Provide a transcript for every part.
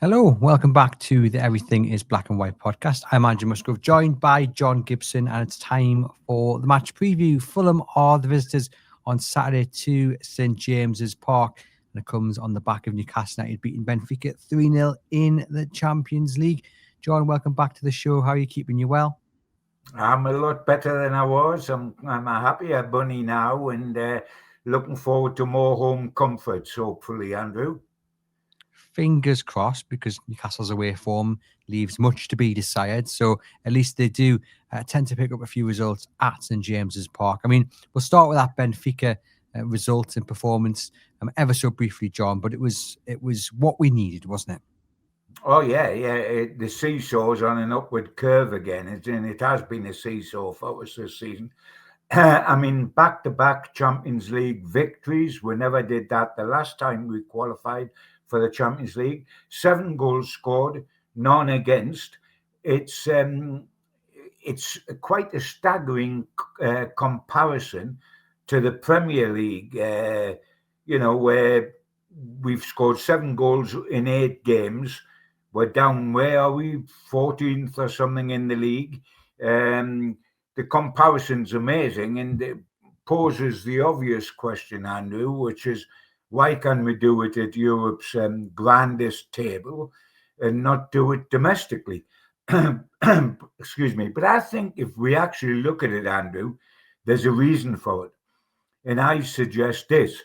Hello, welcome back to the Everything is Black and White podcast. I'm Andrew Musgrove, joined by John Gibson, and it's time for the match preview. Fulham are the visitors on Saturday to St James's Park, and it comes on the back of Newcastle United beating Benfica 3-0 in the Champions League. John, welcome back to the show. How are you keeping? You well? I'm a lot better than I was. I'm a happier bunny now and looking forward to more home comforts, hopefully, Andrew. Fingers crossed, because Newcastle's away form leaves much to be desired. So at least they do tend to pick up a few results at St James's Park. I mean, we'll start with that Benfica result and performance ever so briefly, John. But it was what we needed, wasn't it? Oh, yeah. The seesaw's on an upward curve again, and it has been a seesaw for us this season. I mean, back-to-back Champions League victories. We never did that the last time we qualified for the Champions League. 7 goals scored, none against. It's um, it's quite a staggering comparison to the Premier League. Where we've scored 7 goals in 8 games. We're down. Where are we? 14th or something in the league. Um, the comparison's amazing, and it poses the obvious question, Andrew, which is why can't we do it at Europe's grandest table and not do it domestically? Excuse me. But I think if we actually look at it, Andrew, there's a reason for it. And I suggest this.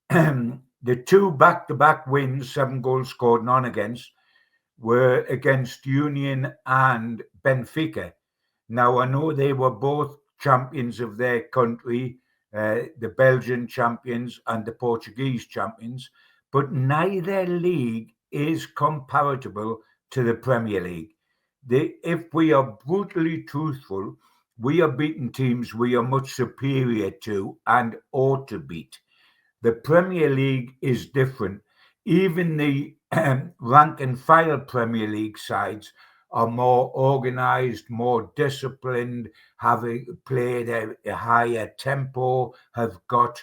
The 2 back-to-back wins, 7 goals scored, none against, were against Union and Benfica. Now, I know they were both champions of their country, the Belgian champions and the Portuguese champions, but neither league is comparable to the Premier League. If we are brutally truthful, we are beating teams we are much superior to and ought to beat. The Premier League is different. Even the rank and file Premier League sides are more organised, more disciplined, have played a higher tempo, have got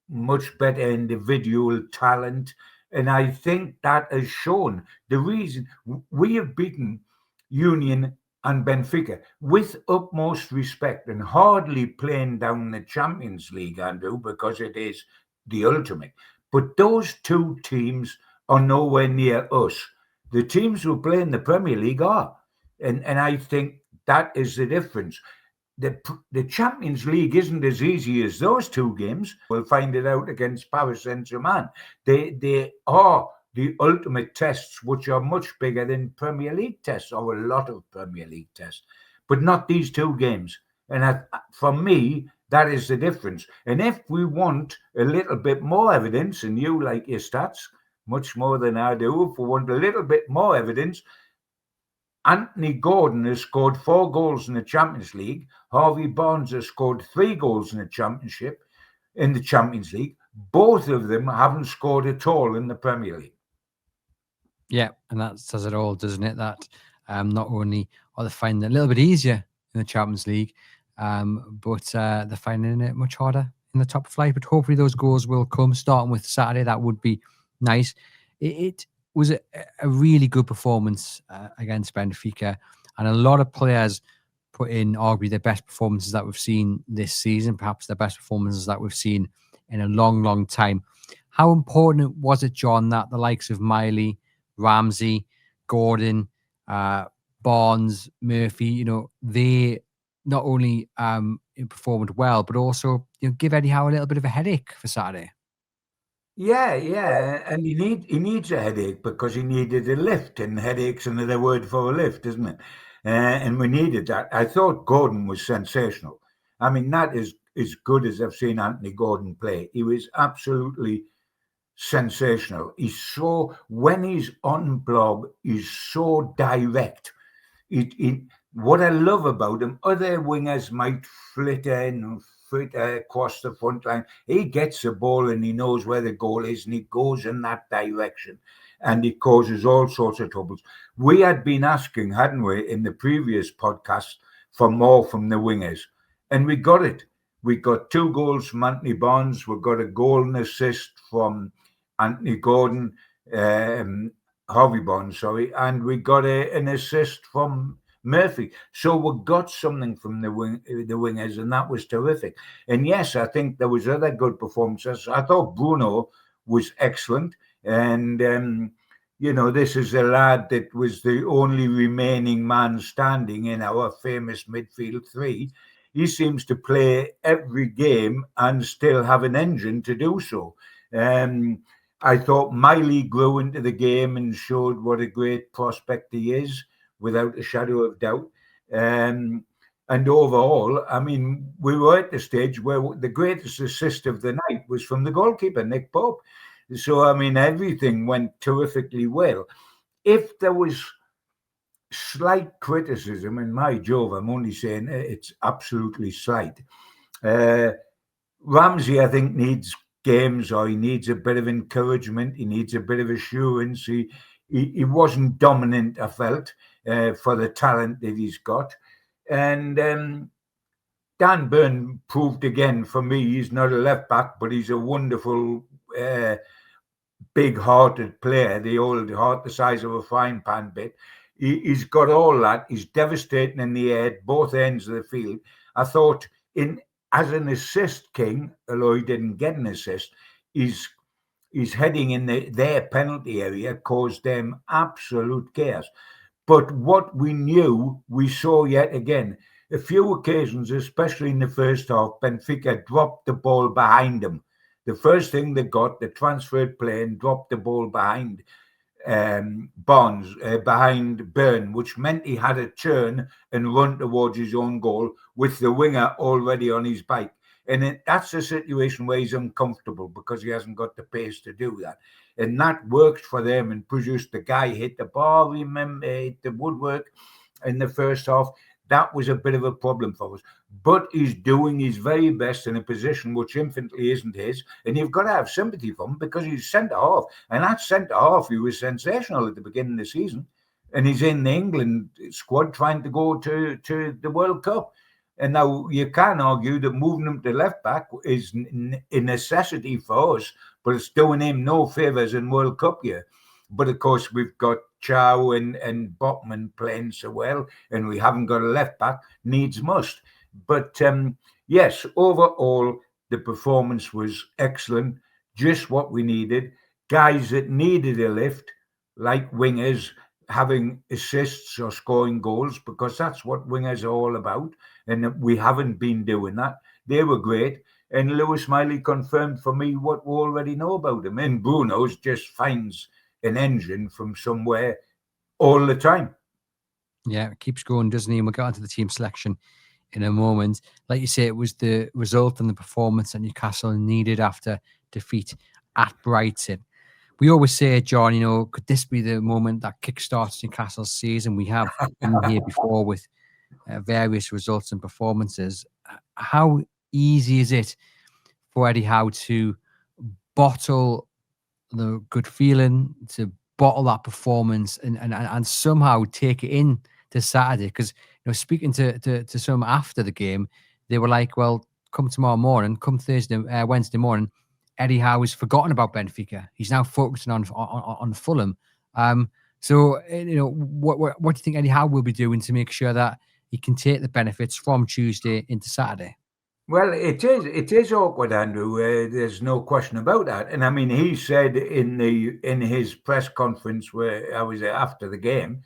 much better individual talent. And I think that has shown the reason we have beaten Union and Benfica with utmost respect and hardly playing down the Champions League, Andrew, because it is the ultimate. But those two teams are nowhere near us. The teams who play in the Premier League are. And I think that is the difference. The Champions League isn't as easy as those 2 games. We'll find it out against Paris Saint-Germain. They are the ultimate tests, which are much bigger than Premier League tests, or a lot of Premier League tests, but not these 2 games. And for me, that is the difference. And if we want a little bit more evidence, and you like your stats much more than I do, if we want a little bit more evidence, Anthony Gordon has scored 4 goals in the Champions League. Harvey Barnes has scored 3 goals in the Champions League. Both of them haven't scored at all in the Premier League. Yeah, and that says it all, doesn't it? That not only are they finding it a little bit easier in the Champions League, but they're finding it much harder in the top flight. But hopefully those goals will come, starting with Saturday. That would be nice. It was a really good performance against Benfica, and a lot of players put in arguably the best performances that we've seen this season, perhaps the best performances that we've seen in a long, long time. How important was it, John, that the likes of Miley, Ramsey, Gordon, Barnes, Murphy, they not only performed well, but also give Eddie Howe a little bit of a headache for Saturday? Yeah, and he needs a headache because he needed a lift, and headache's another word for a lift, isn't it? And we needed that. I thought Gordon was sensational. I mean, that is as good as I've seen Anthony Gordon play. He was absolutely sensational. When he's on blob, he's so direct. What I love about him, other wingers might flit across the front line. He gets the ball and he knows where the goal is and he goes in that direction and he causes all sorts of troubles. We had been asking, hadn't we, in the previous podcast for more from the wingers, and we got it. We got 2 goals from Anthony Barnes. We got a goal and assist from Anthony Gordon. Hovibon, sorry, and we got an assist from Murphy. So we got something from the wingers, and that was terrific. And yes, I think there was other good performances. I thought Bruno was excellent, and this is a lad that was the only remaining man standing in our famous midfield three. He seems to play every game and still have an engine to do so. Um, I thought Miley grew into the game and showed what a great prospect he is, without a shadow of doubt. Um, and overall, I mean, we were at the stage where the greatest assist of the night was from the goalkeeper, Nick Pope. So, I mean, everything went terrifically well. If there was slight criticism, and my Jove, I'm only saying it's absolutely slight. Uh, Ramsey, I think, needs games, or he needs a bit of encouragement. He needs a bit of assurance. He wasn't dominant, I felt, for the talent that he's got. And Dan Burn proved again for me he's not a left back, but he's a wonderful, big-hearted player. The old heart, the size of a frying pan bit. He's got all that. He's devastating in the air, both ends of the field. I thought in as an assist king, although he didn't get an assist, he's heading in their penalty area caused them absolute chaos. But what we knew, we saw yet again. A few occasions, especially in the first half, Benfica dropped the ball behind them. The first thing they got, the transferred play, and dropped the ball behind Bonds, behind Byrne, which meant he had to turn and run towards his own goal with the winger already on his bike. And that's a situation where he's uncomfortable because he hasn't got the pace to do that. And that worked for them and produced the guy hit the bar, remember, hit the woodwork in the first half. That was a bit of a problem for us. But he's doing his very best in a position which infinitely isn't his. And you've got to have sympathy for him because he's centre half. And that centre half, he was sensational at the beginning of the season. And he's in the England squad trying to go to the World Cup. And now you can argue that moving him to left back is a necessity for us, but it's doing him no favours in World Cup year. But of course, we've got Chow and Botman playing so well, and we haven't got a left back, needs must. But yes, overall, the performance was excellent, just what we needed. Guys that needed a lift, like wingers, having assists or scoring goals, because that's what wingers are all about. And we haven't been doing that. They were great. And Lewis Miley confirmed for me what we already know about him. And Bruno's just finds an engine from somewhere all the time. Yeah, it keeps going, doesn't he? And we'll get onto the team selection in a moment. Like you say, it was the result and the performance that Newcastle needed after defeat at Brighton. We always say, John, could this be the moment that kickstarts Newcastle's season? We have been here before with various results and performances. How easy is it for Eddie Howe to bottle the good feeling, to bottle that performance and somehow take it in to Saturday? Because speaking to some after the game, they were like, well, come tomorrow morning, come Wednesday morning, Eddie Howe has forgotten about Benfica. He's now focusing on Fulham. So what do you think Eddie Howe will be doing to make sure that he can take the benefits from Tuesday into Saturday? Well, it is awkward, Andrew. There's no question about that. And I mean, he said in his press conference where I was after the game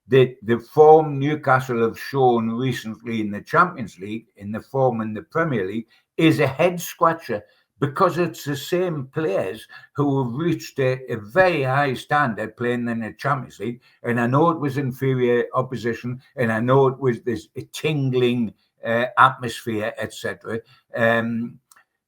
that the form Newcastle have shown recently in the Champions League, in the form in the Premier League, is a head scratcher because it's the same players who have reached a very high standard playing in the Champions League. And I know it was inferior opposition, and I know it was this tingling atmosphere, etc.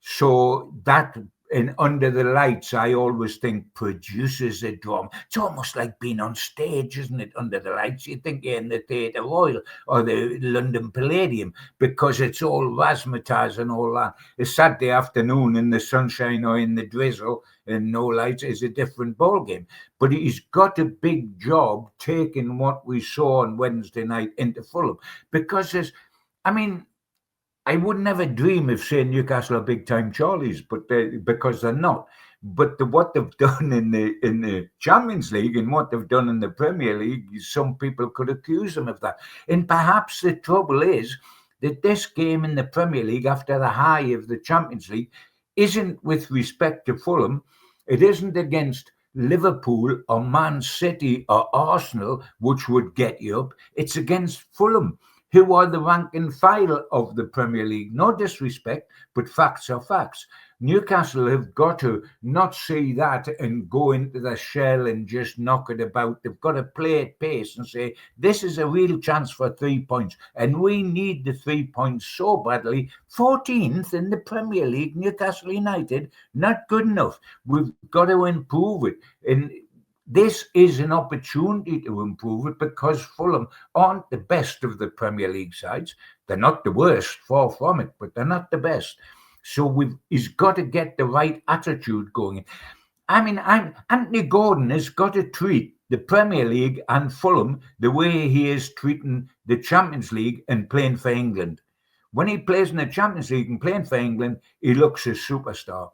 So that and under the lights, I always think produces a drama. It's almost like being on stage, isn't it? Under the lights, you think you're in the Theatre Royal or the London Palladium because it's all razzmatazz and all that. A Saturday afternoon in the sunshine or in the drizzle and no lights is a different ballgame. But he's got a big job taking what we saw on Wednesday night into Fulham because I I would never dream of saying Newcastle are big time Charlies, but because they're not. But what they've done in the Champions League and what they've done in the Premier League, some people could accuse them of that. And perhaps the trouble is that this game in the Premier League, after the high of the Champions League, isn't with respect to Fulham. It isn't against Liverpool or Man City or Arsenal, which would get you up. It's against Fulham, who are the rank and file of the Premier League. No disrespect, but facts are facts. Newcastle have got to not see that and go into the shell and just knock it about. They've got to play at pace and say, this is a real chance for 3 points. And we need the 3 points so badly. 14th in the Premier League, Newcastle United, not good enough. We've got to improve it. And this is an opportunity to improve it because Fulham aren't the best of the Premier League sides. They're not the worst, far from it, but they're not the best. So he's got to get the right attitude going. I mean, Anthony Gordon has got to treat the Premier League and Fulham the way he is treating the Champions League and playing for England. When he plays in the Champions League and playing for England, he looks a superstar.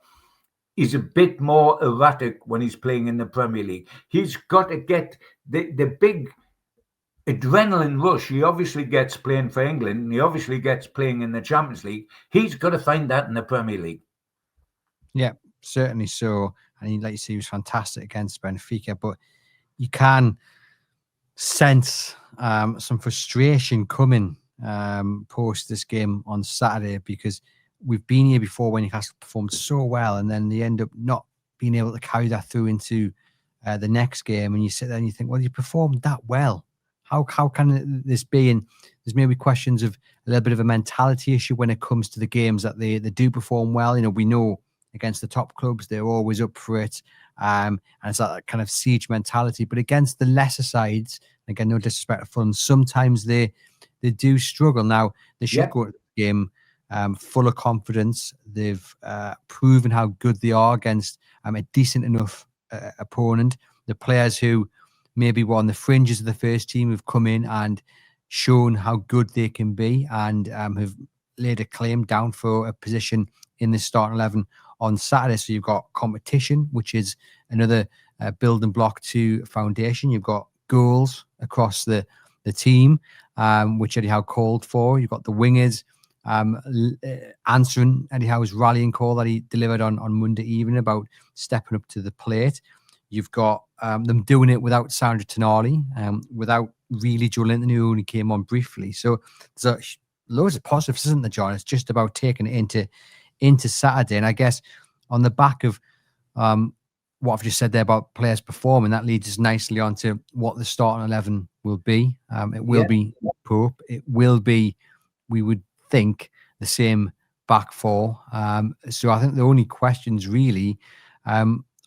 He's a bit more erratic when he's playing in the Premier League. He's got to get the big adrenaline rush he obviously gets playing for England, and he obviously gets playing in the Champions League. He's got to find that in the Premier League. Yeah, certainly so. And like you say, he was fantastic against Benfica, but you can sense some frustration coming post this game on Saturday, because we've been here before when Newcastle performed so well, and then they end up not being able to carry that through into the next game. And you sit there and you think, well, you performed that well. How can this be? And there's maybe questions of a little bit of a mentality issue when it comes to the games that they do perform well. You know, we know against the top clubs, they're always up for it. And it's that kind of siege mentality. But against the lesser sides, again, no disrespect to Fulham, sometimes they do struggle. Now, they should go to the game full of confidence. They've proven how good they are against a decent enough opponent. The players who maybe were on the fringes of the first team have come in and shown how good they can be, and have laid a claim down for a position in the starting 11 on Saturday. So you've got competition, which is another building block to foundation. You've got goals across the team, which Eddie Howe called for. You've got the wingers answering Eddie Howe's rallying call that he delivered on Monday evening about stepping up to the plate. You've got them doing it without Sandro Tonali, without really Joe Linton, who only came on briefly. So there's loads of positives, isn't there, John? It's just about taking it into Saturday. And I guess on the back of what I've just said there about players performing, that leads us nicely onto what the starting 11 will be. It will be Pope. It will be, we would think, the same back four. So I think the only questions really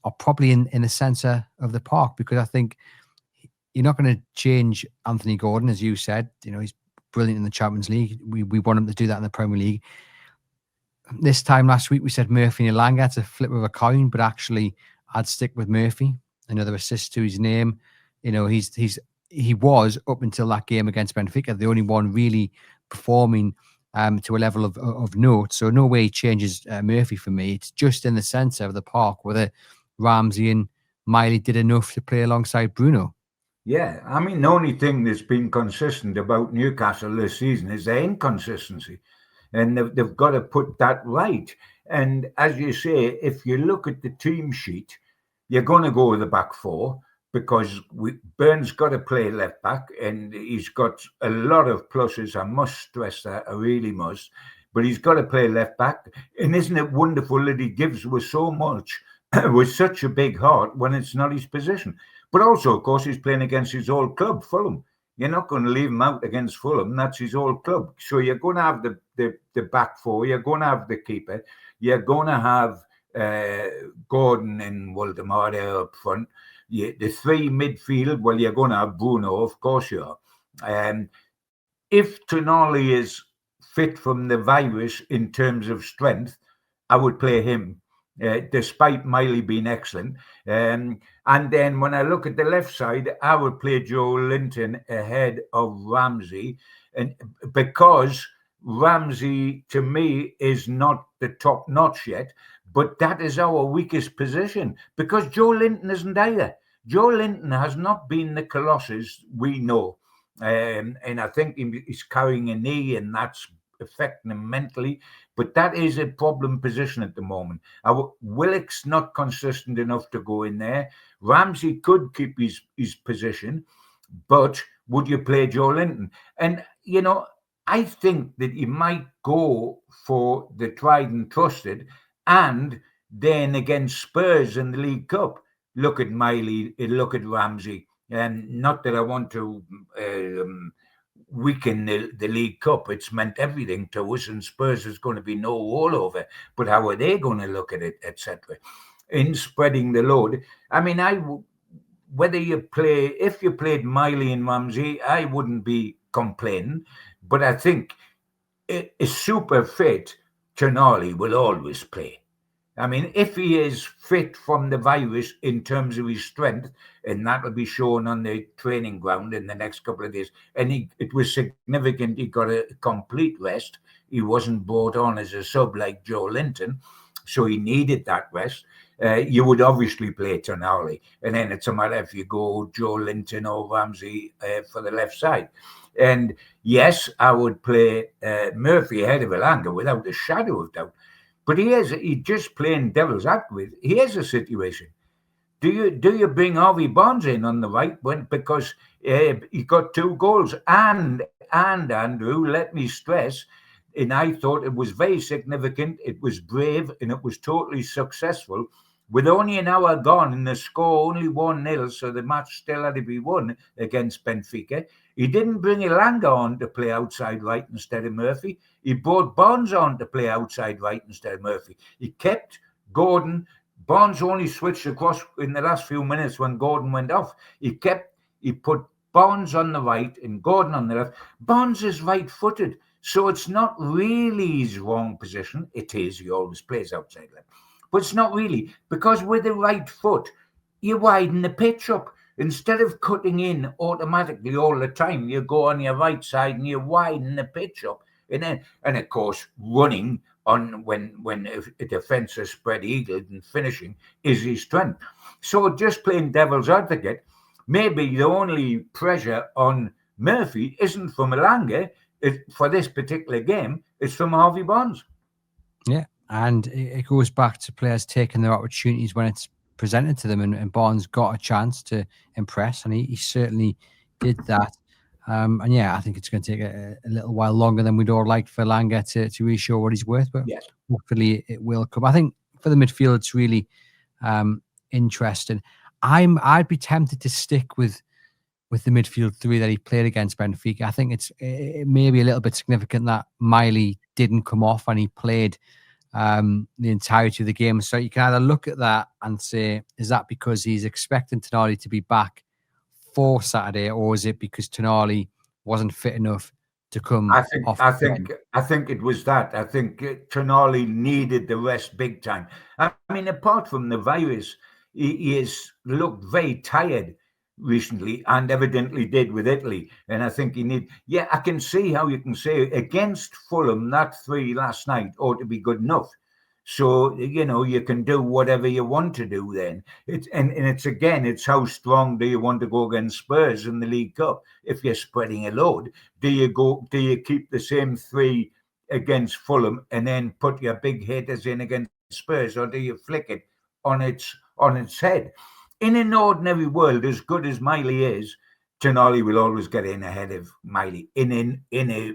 are probably in the centre of the park, because I think you're not going to change Anthony Gordon, as you said. You know, he's brilliant in the Champions League. We want him to do that in the Premier League. This time last week, we said Murphy and Elanga. It's a flip of a coin, but actually I'd stick with Murphy. Another assist to his name. You know, he was, up until that game against Benfica, the only one really performing to a level of note. So no way he changes Murphy for me. It's just in the centre of the park whether Ramsey and Miley did enough to play alongside Bruno. Yeah, I mean, the only thing that's been consistent about Newcastle this season is their inconsistency, and they've got to put that right. And as you say, if you look at the team sheet, you're going to go with the back four, because Burns got to play left back, and he's got a lot of pluses. I must stress that, I really must. But he's got to play left back. And isn't it wonderful that he gives with so much, with such a big heart, when it's not his position? But also, of course, he's playing against his old club, Fulham. You're not going to leave him out against Fulham. That's his old club. So you're going to have the back four. You're going to have the keeper. You're going to have Gordon and Waldemar there up front. The three midfield, well, you're going to have Bruno, of course you are. If Tonali is fit from the virus in terms of strength, I would play him, despite Miley being excellent. And then when I look at the left side, I would play Joe Linton ahead of Ramsey, and because Ramsey, to me, is not the top notch yet, but that is our weakest position because Joe Linton isn't either. Joe Linton has not been the Colossus we know. And I think he's carrying a knee, and that's affecting him mentally. But that is a problem position at the moment. Willock's not consistent enough to go in there. Ramsey could keep his position, but would you play Joe Linton? And, I think that he might go for the tried and trusted, and then against Spurs in the League Cup, look at Miley, look at Ramsey. And not that I want to weaken the League Cup. It's meant everything to us, and Spurs is going to be no rollover. But how are they going to look at it, etc.? In spreading the load, I mean, if you played Miley and Ramsey, I wouldn't be complaining. But I think a super fit Tonali will always play. I mean, if he is fit from the virus in terms of his strength, and that will be shown on the training ground in the next couple of days, and it was significant he got a complete rest. He wasn't brought on as a sub like Joe Linton, so he needed that rest. You would obviously play Tonali, and then it's a matter if you go Joe Linton or Ramsey for the left side. And yes, I would play Murphy ahead of Elanga without a shadow of doubt. But he just playing devil's advocate. Here's a situation. Do you bring Harvey Barnes in on the right because he got 2 goals? And Andrew, let me stress, and I thought it was very significant, it was brave, and it was totally successful. With only an hour gone and the score only 1-0, so the match still had to be won against Benfica. He didn't bring Elanga on to play outside right instead of Murphy. He brought Barnes on to play outside right instead of Murphy. He kept Gordon. Barnes only switched across in the last few minutes when Gordon went off. He put Barnes on the right and Gordon on the left. Barnes is right-footed, so it's not really his wrong position. It is. He always plays outside left. But it's not really, because with the right foot, you widen the pitch up. Instead of cutting in automatically all the time, you go on your right side and you widen the pitch up. And of course, running on when a defence is spread eagled and finishing is his strength. So just playing devil's advocate, maybe the only pressure on Murphy isn't from Elanga for this particular game, it's from Harvey Barnes. Yeah, and it goes back to players taking their opportunities when it's presented to them, and Barnes got a chance to impress, and he certainly did that. And yeah, I think it's going to take a little while longer than we'd all like for Elanga to really show what he's worth, but yes, hopefully it will come. I think for the midfield, it's really interesting. I'd be tempted to stick with the midfield 3 that he played against Benfica. I think it may be a little bit significant that Miley didn't come off and he played the entirety of the game. So you can either look at that and say, is that because he's expecting Tonali to be back for Saturday, or is it because Tonali wasn't fit enough to come off? I think it was that. I think Tonali needed the rest big time. I mean, apart from the virus, he has looked very tired recently, and evidently did with Italy. And I think I can see how you can say against Fulham, that 3 last night ought to be good enough. So, you can do whatever you want to do then. It's how strong do you want to go against Spurs in the League Cup? If you're spreading a load, do you keep the same 3 against Fulham and then put your big hitters in against Spurs, or do you flick it on its head? In an ordinary world, as good as Miley is, Tonali will always get in ahead of Miley. In a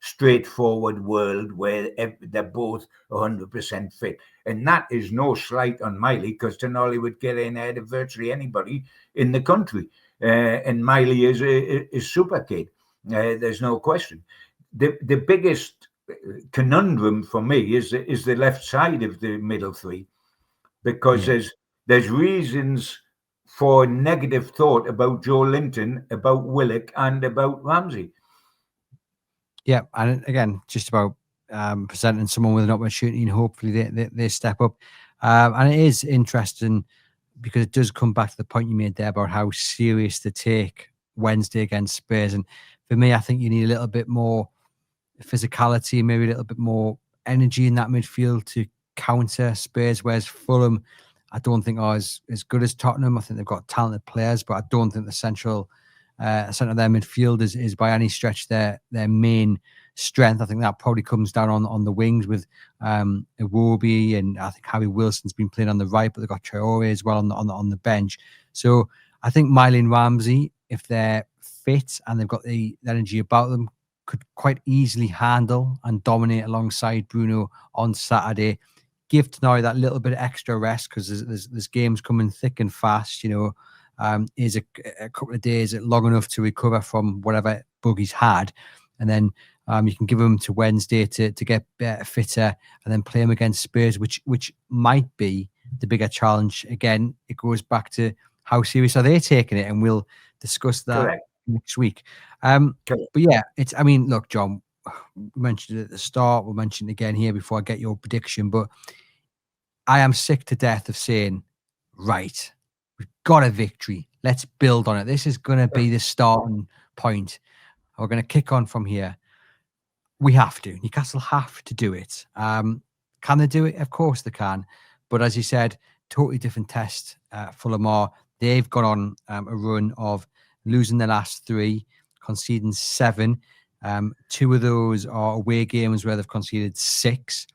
straightforward world where they're both 100% fit. And that is no slight on Miley, because Tonali would get in ahead of virtually anybody in the country. And Miley is a super kid. There's no question. The biggest conundrum for me is the left side of the middle 3, because there's reasons for negative thought about Joe Linton, about Willock, and about Ramsey. Yeah, and again, just about presenting someone with an opportunity, and hopefully they step up. And it is interesting because it does come back to the point you made there about how serious to take Wednesday against Spurs. And for me, I think you need a little bit more physicality, maybe a little bit more energy in that midfield to counter Spurs. Whereas Fulham, I don't think are as good as Tottenham. I think they've got talented players, but I don't think the centre of their midfield is by any stretch their main strength. I think that probably comes down on the wings with Iwobi, and I think Harry Wilson's been playing on the right, but they've got Traore as well on the bench. So I think Miley and Ramsey, if they're fit and they've got the energy about them, could quite easily handle and dominate alongside Bruno on Saturday. Give Tonali that little bit of extra rest because there's games coming thick and fast. Is a couple of days long enough to recover from whatever bug he's had, and then you can give him to Wednesday to get better, fitter, and then play him against Spurs, which might be the bigger challenge. Again, it goes back to how serious are they taking it, and we'll discuss that Correct. next week. Correct. But yeah, I mean, look, John, we mentioned it at the start. We'll mention it again here before I get your prediction. But I am sick to death of saying, right, we've got a victory. Let's build on it. This is going to be the starting point. We're going to kick on from here. We have to. Newcastle have to do it. Can they do it? Of course they can. But as you said, totally different test. Fulham are. They've gone on a run of losing their last 3, conceding 7. 2 of those are away games where they've conceded 6.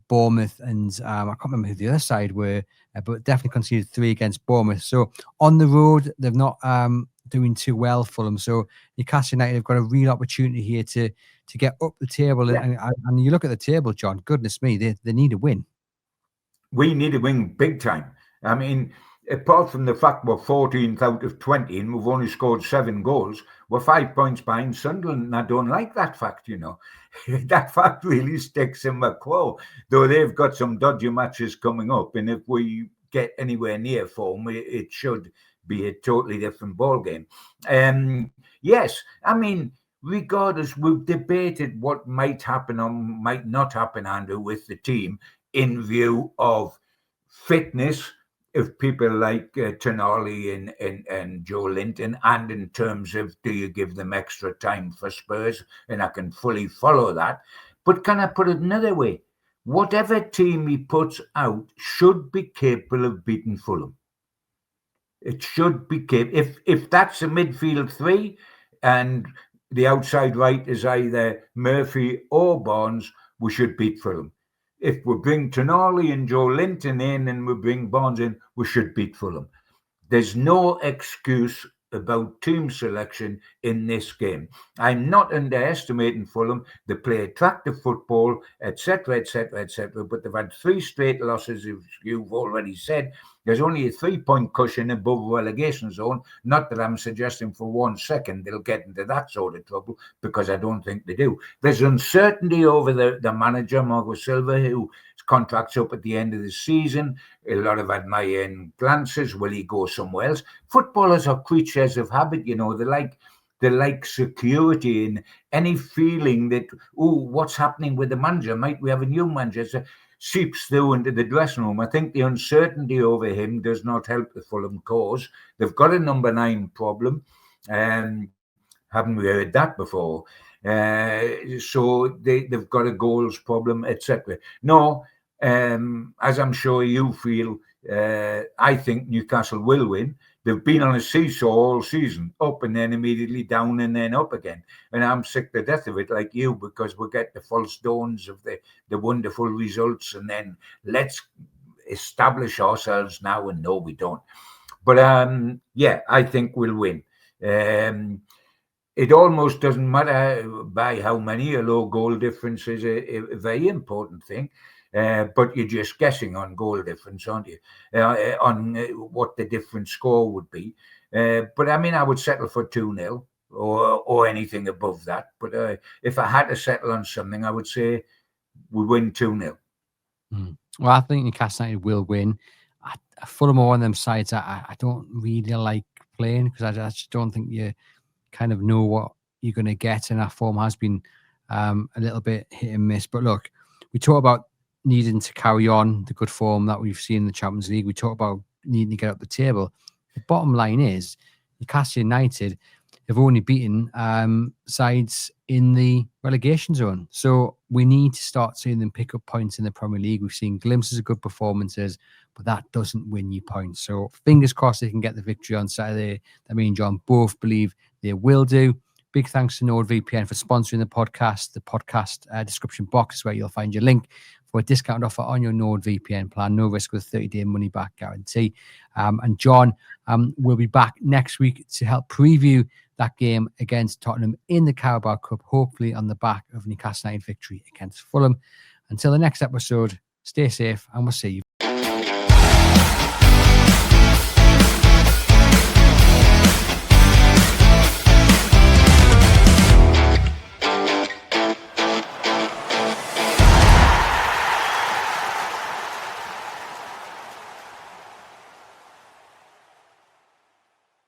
Bournemouth and I can't remember who the other side were, but definitely conceded 3 against Bournemouth. So on the road, they're not doing too well for them. So Newcastle United have got a real opportunity here to get up the table. Yeah. And you look at the table, John, goodness me, they need a win. We need to win big time. I mean, apart from the fact we're 14th out of 20 and we've only scored 7 goals, we're 5 points behind Sunderland, and I don't like that fact, That fact really sticks in my craw, though they've got some dodgy matches coming up, and if we get anywhere near form, it should be a totally different ballgame. Yes, I mean, regardless, we've debated what might happen or might not happen, Andrew, with the team in view of fitness of people like Tonali and Joe Linton, and in terms of do you give them extra time for Spurs? And I can fully follow that. But can I put it another way? Whatever team he puts out should be capable of beating Fulham. It should be capable. If that's a midfield 3 and the outside right is either Murphy or Barnes, we should beat Fulham. If we bring Tonali and Joe Linton in and we bring Barnes in, we should beat Fulham. There's no excuse about team selection in this game. I'm not underestimating Fulham. They play attractive football, etc., etc., etc. But they've had 3 straight losses, as you've already said. There's only a 3-point cushion above relegation zone. Not that I'm suggesting for 1 second they'll get into that sort of trouble, because I don't think they do. There's uncertainty over the manager, Marco Silva, whose contract's up at the end of the season. A lot of admiring glances. Will he go somewhere else? Footballers are creatures of habit, They like security, and any feeling that, what's happening with the manager? Might we have a new manager? So seeps through into the dressing room. I think the uncertainty over him does not help the Fulham cause. They've got a number 9 problem. Haven't we heard that before? So they've got a goals problem, etc. No, as I'm sure you feel, I think Newcastle will win. They've been on a seesaw all season, up and then immediately down and then up again. And I'm sick to death of it, like you, because we get the false dawns of the wonderful results, and then let's establish ourselves now, and no, we don't. But I think we'll win. It almost doesn't matter by how many. A low goal difference is a very important thing. But you're just guessing on goal difference, aren't you? On what the different score would be. But I mean, I would settle for 2-0 or anything above that. But if I had to settle on something, I would say we win 2-0. Well, I think Newcastle United will win. Fulham are one of them sides I don't really like playing, because I just don't think you kind of know what you're going to get, and our form has been a little bit hit and miss. But look, we talk about needing to carry on the good form that we've seen in the Champions League. We talk about needing to get up the table. The bottom line is Newcastle United, they've only beaten sides in the relegation zone. So we need to start seeing them pick up points in the Premier League. We've seen glimpses of good performances, but that doesn't win you points. So fingers crossed they can get the victory on Saturday. That me and John both believe they will do. Big thanks to NordVPN for sponsoring the podcast. The podcast description box is where you'll find your link for a discount offer on your NordVPN plan. No risk with a 30-day money-back guarantee. And John will be back next week to help preview that game against Tottenham in the Carabao Cup, hopefully on the back of Newcastle United victory against Fulham. Until the next episode, stay safe and we'll see you.